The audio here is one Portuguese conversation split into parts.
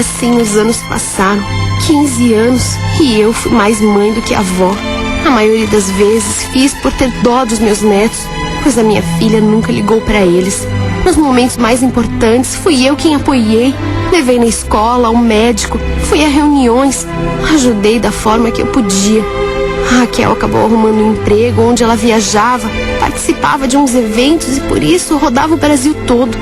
assim os anos passaram. 15 anos e eu fui mais mãe do que avó. A maioria das vezes fiz por ter dó dos meus netos, pois a minha filha nunca ligou para eles. Nos momentos mais importantes, fui eu quem apoiei. Levei na escola, ao médico, fui a reuniões, ajudei da forma que eu podia. A Raquel acabou arrumando um emprego onde ela viajava, participava de uns eventos e por isso rodava o Brasil todo.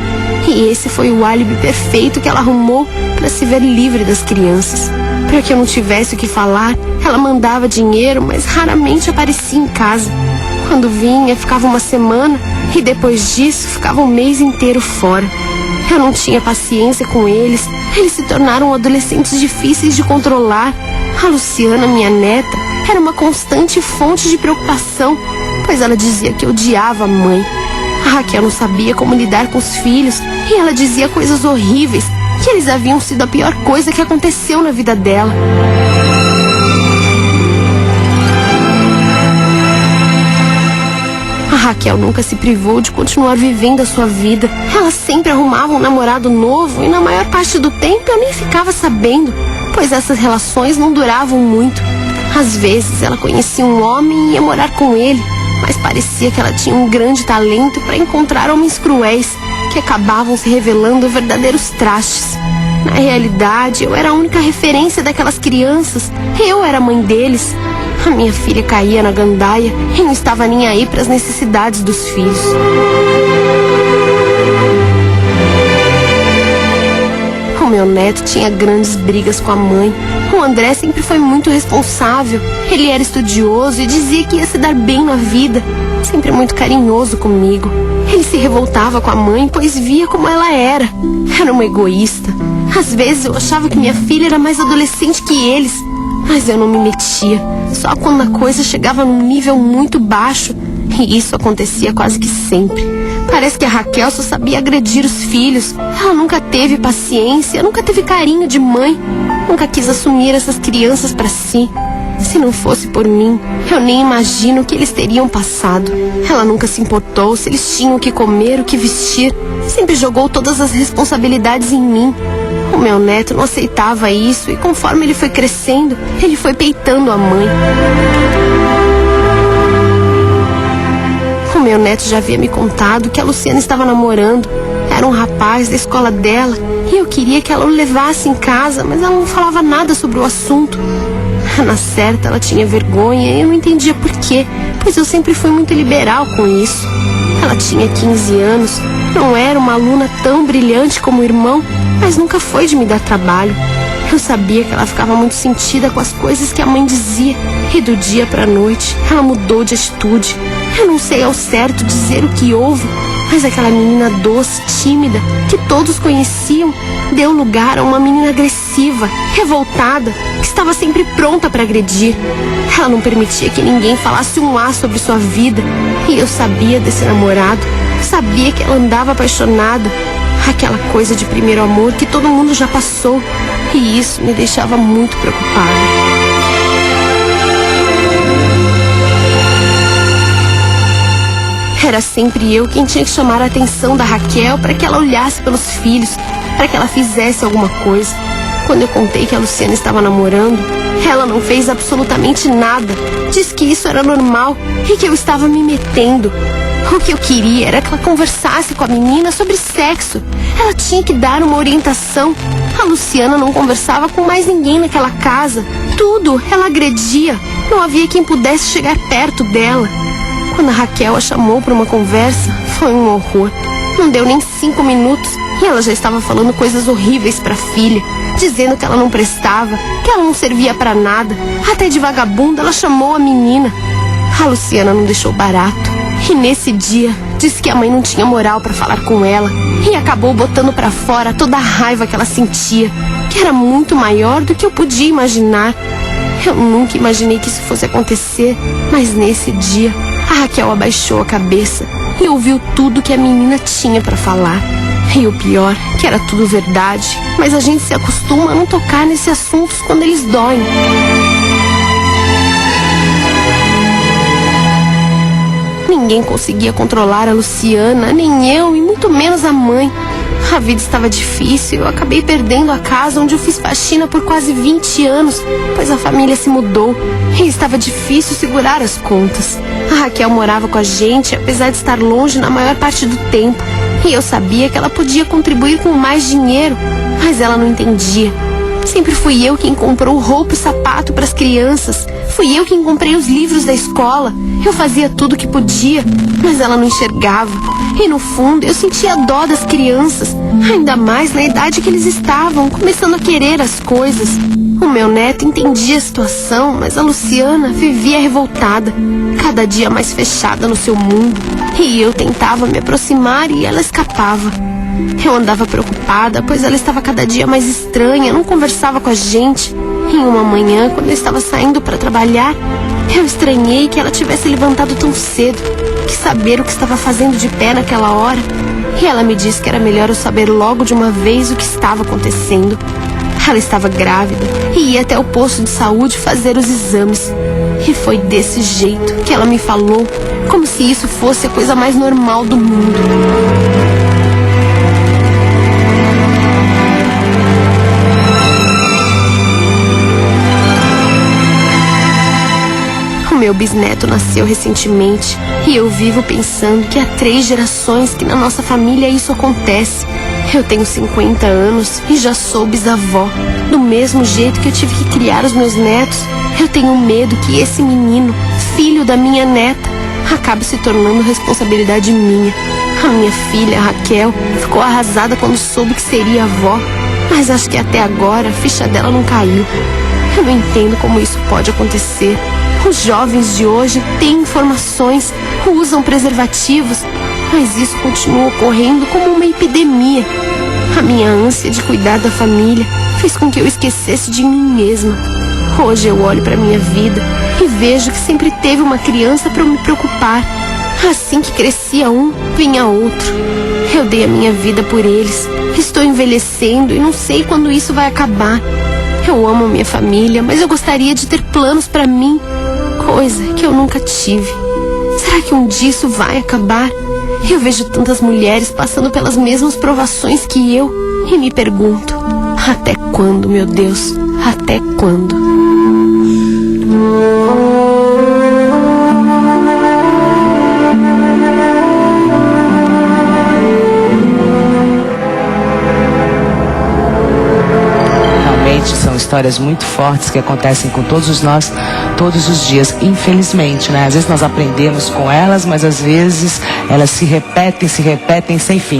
E esse foi o álibi perfeito que ela arrumou para se ver livre das crianças. Para que eu não tivesse o que falar, ela mandava dinheiro, mas raramente aparecia em casa. Quando vinha, ficava uma semana e depois disso ficava um mês inteiro fora. Eu não tinha paciência com eles. Eles se tornaram adolescentes difíceis de controlar. A Luciana, minha neta, era uma constante fonte de preocupação, pois ela dizia que odiava a mãe. A Raquel não sabia como lidar com os filhos e ela dizia coisas horríveis, que eles haviam sido a pior coisa que aconteceu na vida dela. A Raquel nunca se privou de continuar vivendo a sua vida. Ela sempre arrumava um namorado novo e na maior parte do tempo eu nem ficava sabendo, pois essas relações não duravam muito. Às vezes ela conhecia um homem e ia morar com ele, mas parecia que ela tinha um grande talento para encontrar homens cruéis, que acabavam se revelando verdadeiros trastes. Na realidade, eu era a única referência daquelas crianças. Eu era a mãe deles. A minha filha caía na gandaia e não estava nem aí para as necessidades dos filhos. O meu neto tinha grandes brigas com a mãe. O André sempre foi muito responsável. Ele era estudioso e dizia que ia se dar bem na vida. Sempre muito carinhoso comigo. Ele se revoltava com a mãe, pois via como ela era. Era uma egoísta. Às vezes eu achava que minha filha era mais adolescente que eles, mas eu não me metia. Só quando a coisa chegava num nível muito baixo, e isso acontecia quase que sempre. Parece que a Raquel só sabia agredir os filhos. Ela nunca teve paciência, nunca teve carinho de mãe, nunca quis assumir essas crianças para si. Se não fosse por mim, eu nem imagino o que eles teriam passado. Ela nunca se importou se eles tinham o que comer, o que vestir. Sempre jogou todas as responsabilidades em mim. O meu neto não aceitava isso e conforme ele foi crescendo, ele foi peitando a mãe. O meu neto já havia me contado que a Luciana estava namorando. Era um rapaz da escola dela e eu queria que ela o levasse em casa, mas ela não falava nada sobre o assunto. Na certa, ela tinha vergonha e eu não entendia por quê, pois eu sempre fui muito liberal com isso. Ela tinha 15 anos, não era uma aluna tão brilhante como o irmão, mas nunca foi de me dar trabalho. Eu sabia que ela ficava muito sentida com as coisas que a mãe dizia, e do dia para a noite ela mudou de atitude. Eu não sei ao certo dizer o que houve, mas aquela menina doce, tímida, que todos conheciam, deu lugar a uma menina agressiva, revoltada, que estava sempre pronta para agredir. Ela não permitia que ninguém falasse um A sobre sua vida, e eu sabia desse namorado, sabia que ela andava apaixonada, aquela coisa de primeiro amor que todo mundo já passou, e isso me deixava muito preocupada. Era sempre eu quem tinha que chamar a atenção da Raquel para que ela olhasse pelos filhos, para que ela fizesse alguma coisa. Quando eu contei que a Luciana estava namorando, ela não fez absolutamente nada. Disse que isso era normal e que eu estava me metendo. O que eu queria era que ela conversasse com a menina sobre sexo. Ela tinha que dar uma orientação. A Luciana não conversava com mais ninguém naquela casa. Tudo ela agredia. Não havia quem pudesse chegar perto dela. Quando a Raquel a chamou para uma conversa, foi um horror. Não deu nem 5 minutos e ela já estava falando coisas horríveis para a filha, dizendo que ela não prestava, que ela não servia para nada. Até de vagabunda ela chamou a menina. A Luciana não deixou barato. E nesse dia, disse que a mãe não tinha moral para falar com ela e acabou botando para fora toda a raiva que ela sentia, que era muito maior do que eu podia imaginar. Eu nunca imaginei que isso fosse acontecer, mas nesse dia, a Raquel abaixou a cabeça e ouviu tudo que a menina tinha para falar. E o pior, que era tudo verdade, mas a gente se acostuma a não tocar nesses assuntos quando eles doem. Ninguém conseguia controlar a Luciana, nem eu e muito menos a mãe. A vida estava difícil, eu acabei perdendo a casa onde eu fiz faxina por quase 20 anos, pois a família se mudou e estava difícil segurar as contas. A Raquel morava com a gente, apesar de estar longe na maior parte do tempo, e eu sabia que ela podia contribuir com mais dinheiro, mas ela não entendia. Sempre fui eu quem comprou roupa e sapato para as crianças. Fui eu quem comprei os livros da escola. Eu fazia tudo o que podia, mas ela não enxergava. E no fundo eu sentia dó das crianças, ainda mais na idade que eles estavam, começando a querer as coisas. O meu neto entendia a situação, mas a Luciana vivia revoltada, cada dia mais fechada no seu mundo. E eu tentava me aproximar e ela escapava. Eu andava preocupada, pois ela estava cada dia mais estranha, não conversava com a gente. Em uma manhã, quando eu estava saindo para trabalhar, eu estranhei que ela tivesse levantado tão cedo. Quis saber o que estava fazendo de pé naquela hora. E ela me disse que era melhor eu saber logo de uma vez o que estava acontecendo. Ela estava grávida e ia até o posto de saúde fazer os exames. E foi desse jeito que ela me falou, como se isso fosse a coisa mais normal do mundo. Meu bisneto nasceu recentemente e eu vivo pensando que há 3 gerações que na nossa família isso acontece. Eu tenho 50 anos e já sou bisavó. Do mesmo jeito que eu tive que criar os meus netos, eu tenho medo que esse menino, filho da minha neta, acabe se tornando responsabilidade minha. A minha filha, Raquel, ficou arrasada quando soube que seria avó, mas acho que até agora a ficha dela não caiu. Eu não entendo como isso pode acontecer. Os jovens de hoje têm informações, usam preservativos, mas isso continua ocorrendo como uma epidemia. A minha ânsia de cuidar da família fez com que eu esquecesse de mim mesma. Hoje eu olho para minha vida e vejo que sempre teve uma criança para eu me preocupar. Assim que crescia um, vinha outro. Eu dei a minha vida por eles. Estou envelhecendo e não sei quando isso vai acabar. Eu amo minha família, mas eu gostaria de ter planos para mim, coisa que eu nunca tive. Será que um dia isso vai acabar? Eu vejo tantas mulheres passando pelas mesmas provações que eu e me pergunto, até quando, meu Deus? Até quando? São histórias muito fortes que acontecem com todos nós, todos os dias, infelizmente, né? Às vezes nós aprendemos com elas, mas às vezes elas se repetem sem fim.